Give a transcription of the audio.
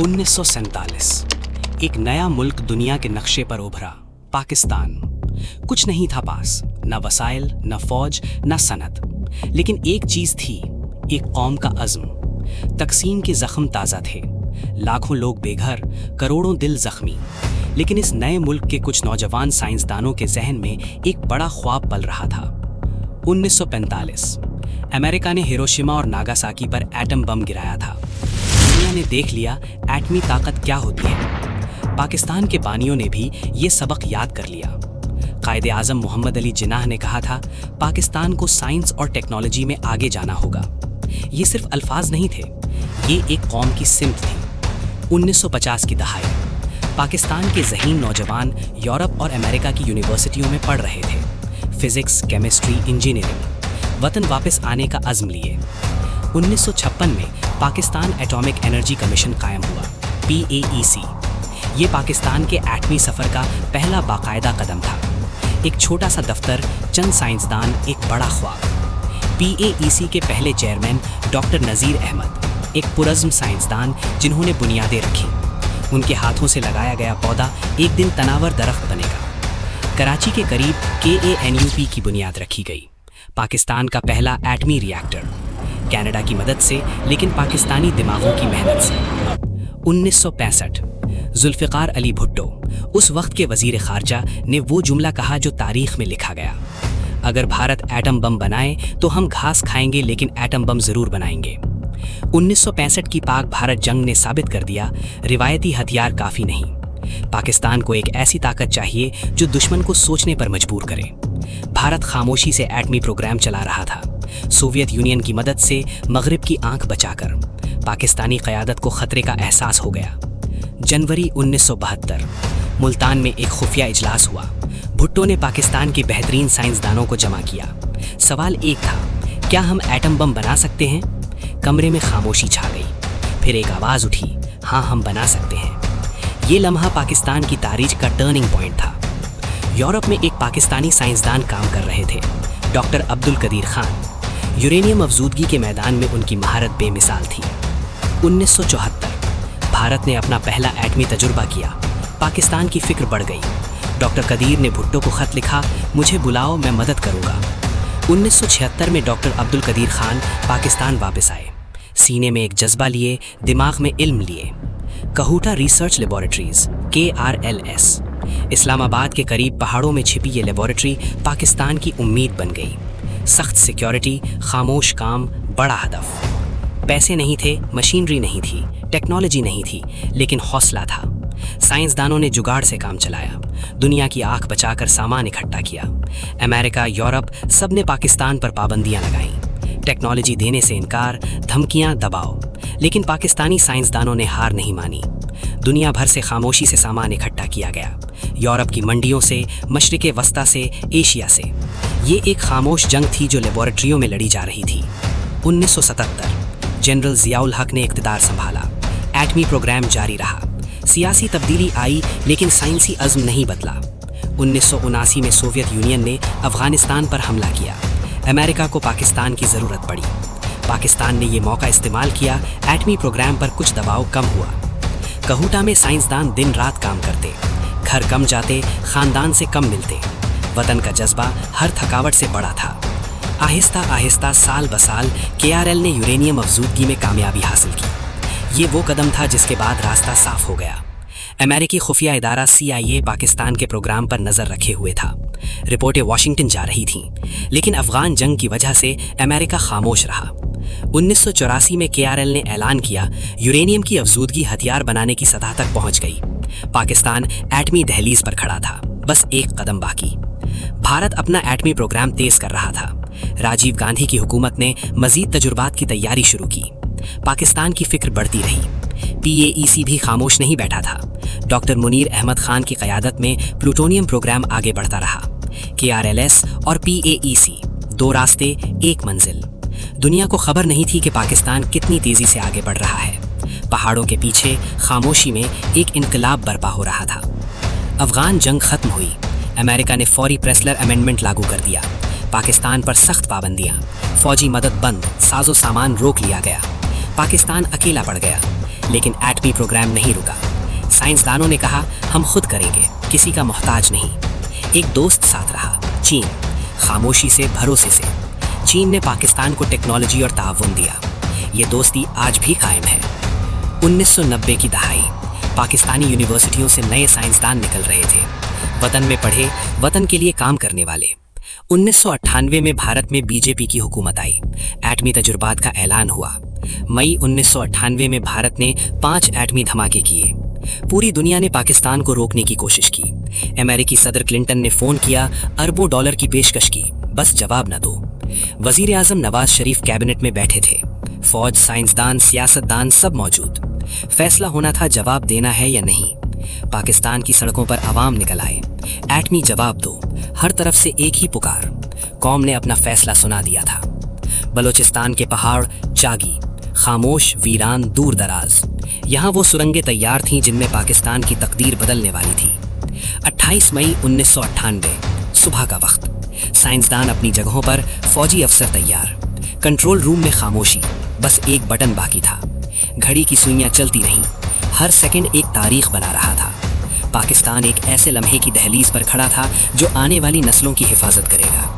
1947 एक नया मुल्क दुनिया के नक्शे पर उभरा, पाकिस्तान। कुछ नहीं था पास, न वसाइल, न फौज, न सनत, लेकिन एक चीज थी, एक कौम का अज़्म। तकसीम के जख्म ताज़ा थे, लाखों लोग बेघर, करोड़ों दिल जख्मी। लेकिन इस नए मुल्क के कुछ नौजवान साइंसदानों के जहन में एक बड़ा ख्वाब पल रहा था। 1945 अमेरिका ने हिरोशिमा और नागासाकी पर एटम बम गिराया था। दुनिया ने देख लिया एटमी ताकत क्या होती है। पाकिस्तान के बानियों ने भी ये सबक याद कर लिया। कायदे आज़म मोहम्मद अली जिन्नाह ने कहा था, पाकिस्तान को साइंस और टेक्नोलॉजी में आगे जाना होगा। ये सिर्फ अल्फाज नहीं थे, ये एक कौम की सिमत थी। 1950 की दहाई, पाकिस्तान के ज़हीन नौजवान यूरोप और अमेरिका की यूनिवर्सिटियों में पढ़ रहे थे। Physics, chemistry, engineering. वतन वापस आने का अज़्म लिए। 1956 में पाकिस्तान एटॉमिक एनर्जी कमीशन कायम हुआ, PAEC। ये पाकिस्तान के एटमी सफ़र का पहला बाकायदा कदम था। एक छोटा सा दफ्तर, चंद साइंसदान, एक बड़ा ख्वाब। PAEC के पहले चेयरमैन डॉक्टर नज़ीर अहमद, एक पुरज़्म साइंसदान जिन्होंने बुनियादें रखी। उनके हाथों से लगाया गया पौधा एक दिन तनावर दरख्त बनेगा। कराची के करीब KANUP की बुनियाद रखी गई, पाकिस्तान का पहला एटमी रिएक्टर। कनाडा की मदद से, लेकिन पाकिस्तानी दिमागों की मेहनत से। 1965 जुल्फ़िकार अली भुट्टो, उस वक्त के वज़ीर ख़ारजा, ने वो जुमला कहा जो तारीख़ में लिखा गया, अगर भारत एटम बम बनाए तो हम घास खाएंगे लेकिन एटम बम ज़रूर बनाएंगे। 1965 की पाक भारत जंग ने साबित कर दिया, रिवायती हथियार काफ़ी नहीं। पाकिस्तान को एक ऐसी ताकत चाहिए जो दुश्मन को सोचने पर मजबूर करे। भारत खामोशी से एटमी प्रोग्राम चला रहा था, सोवियत यूनियन की मदद से मगरिब की आंख बचाकर। पाकिस्तानी क़यादत को खतरे का एहसास हो गया। जनवरी 1972 मुल्तान में एक खुफिया इजलास हुआ। भुट्टो ने पाकिस्तान के बेहतरीन साइंसदानों को जमा किया। सवाल एक था, क्या हम एटम बम बना सकते हैं? कमरे में खामोशी छा गई। फिर एक आवाज़ उठी, हाँ हम बना सकते हैं। ये लम्हा पाकिस्तान की तारीख का टर्निंग पॉइंट था। यूरोप में एक पाकिस्तानी साइंसदान काम कर रहे थे, डॉक्टर अब्दुल कदीर खान। यूरेनियम अफजूदगी के मैदान में उनकी महारत बेमिसाल थी। 1974 भारत ने अपना पहला एटमी तजुर्बा किया। पाकिस्तान की फिक्र बढ़ गई। डॉक्टर कदीर ने भुट्टो को खत लिखा, मुझे बुलाओ, मैं मदद करूंगा। 1976 में डॉक्टर अब्दुल कदीर खान पाकिस्तान वापस आए, सीने में एक जज्बा लिए, दिमाग में इल्म लिए। Kahuta research laboratories, KRLS, Islamabad के करीब पहाड़ों में छिपी ये लेबोरेटरी पाकिस्तान की उम्मीद बन गई। सख्त सिक्योरिटी, खामोश काम, बड़ा हदफ। पैसे नहीं थे, मशीनरी नहीं थी, टेक्नोलॉजी नहीं थी, लेकिन हौसला था। साइंसदानों ने जुगाड़ से काम चलाया, दुनिया की आंख बचाकर सामान इकट्ठा किया। अमेरिका, यूरोप, सब ने पाकिस्तान पर पाबंदियां लगाईं। टेक्नोलॉजी देने से इनकार, धमकियां, दबाव। लेकिन पाकिस्तानी साइंसदानों ने हार नहीं मानी। दुनिया भर से खामोशी से सामान इकट्ठा किया गया, यूरोप की मंडियों से, मशरिक़े वस्ता से, एशिया से। ये एक खामोश जंग थी जो लेबोरेटरियों में लड़ी जा रही थी। 1977 जनरल ज़ियाउल हक ने इक़्तिदार संभाला। एटमी प्रोग्राम जारी रहा। सियासी तब्दीली आई, लेकिन साइंसी अज़्म नहीं बदला। 1979 में सोवियत यूनियन ने अफ़गानिस्तान पर हमला किया। अमेरिका को पाकिस्तान की ज़रूरत पड़ी। पाकिस्तान ने ये मौका इस्तेमाल किया। एटमी प्रोग्राम पर कुछ दबाव कम हुआ। कहूटा में साइंसदान दिन रात काम करते, घर कम जाते, ख़ानदान से कम मिलते। वतन का जज्बा हर थकावट से बड़ा था। आहिस्ता आहिस्ता, साल बसाल, KRL ने यूरेनियम अफजूदगी में कामयाबी हासिल की। ये वो कदम था जिसके बाद रास्ता साफ हो गया। अमेरिकी खुफिया इदारा CIA पाकिस्तान के प्रोग्राम पर नज़र रखे हुए था। रिपोर्टें वाशिंगटन जा रही थीं, लेकिन अफ़गान जंग की वजह से अमेरिका खामोश रहा। 1984 में KRL ने ऐलान किया, यूरेनियम की अफजूदगी हथियार बनाने की सतह तक पहुंच गई। पाकिस्तान एटमी दहलीज पर खड़ा था, बस एक कदम बाकी। भारत अपना एटमी प्रोग्राम तेज कर रहा था। राजीव गांधी की हुकूमत ने मजीद तजुर्बात की तैयारी शुरू की। पाकिस्तान की फिक्र बढ़ती रही। PAEC भी खामोश नहीं बैठा था। डॉक्टर मुनीर अहमद खान की क़यादत में प्लूटोनियम प्रोग्राम आगे बढ़ता रहा। KRLS और PAEC, दो रास्ते, एक मंजिल। दुनिया को खबर नहीं थी कि पाकिस्तान कितनी तेज़ी से आगे बढ़ रहा है। पहाड़ों के पीछे खामोशी में एक इनकलाब बर्पा हो रहा था। अफ़गान जंग खत्म हुई। अमेरिका ने फौरी प्रेसलर अमेंडमेंट लागू कर दिया। पाकिस्तान पर सख्त पाबंदियां, फौजी मदद बंद, साजो सामान रोक लिया गया। पाकिस्तान अकेला पड़ गया। लेकिन एटमी प्रोग्राम नहीं रुका। साइंसदानों ने कहा हम खुद करेंगे, किसी का मोहताज नहीं। एक दोस्त साथ रहा, चीन। खामोशी से, भरोसे से चीन ने पाकिस्तान को टेक्नोलॉजी और ताउन दिया। ये दोस्ती आज भी कायम है। 1990 की दहाई, पाकिस्तानी यूनिवर्सिटियों से नए साइंसदान निकल रहे थे, वतन में पढ़े, वतन के लिए काम करने वाले। 1998 में भारत में बीजेपी की हुकूमत आई। एटमी तजुर्बात का ऐलान हुआ। मई 1998 में भारत ने 5 एटमी धमाके किए। पूरी दुनिया ने पाकिस्तान को रोकने की कोशिश की। अमेरिकी सदर क्लिंटन ने फोन किया, अरबों डॉलर की पेशकश की, बस जवाब न दो। वजीर आजम नवाज शरीफ कैबिनेट में बैठे थे। फौज, साइंसदान, सियासतदान सब मौजूद। फैसला होना था, जवाब देना है या नहीं। पाकिस्तान की सड़कों पर अवाम निकल आए। एटमी जवाब दो। हर तरफ से एक ही पुकार। कौम ने अपना फैसला सुना दिया था। बलोचिस्तान के पहाड़ चागी, खामोश, वीरान, दूर दराज। यहाँ वो सुरंगें तैयार थीं जिनमें पाकिस्तान की तकदीर बदलने वाली थी। 28 मई 1998 सुबह का वक्त। साइंसदान अपनी जगहों पर, फौजी अफसर तैयार। कंट्रोल रूम में खामोशी, बस एक बटन बाकी था। घड़ी की सुइयां चलती रहीं। हर सेकंड एक तारीख बना रहा था। पाकिस्तान एक ऐसे लम्हे की दहलीज पर खड़ा था जो आने वाली नस्लों की हिफाजत करेगा।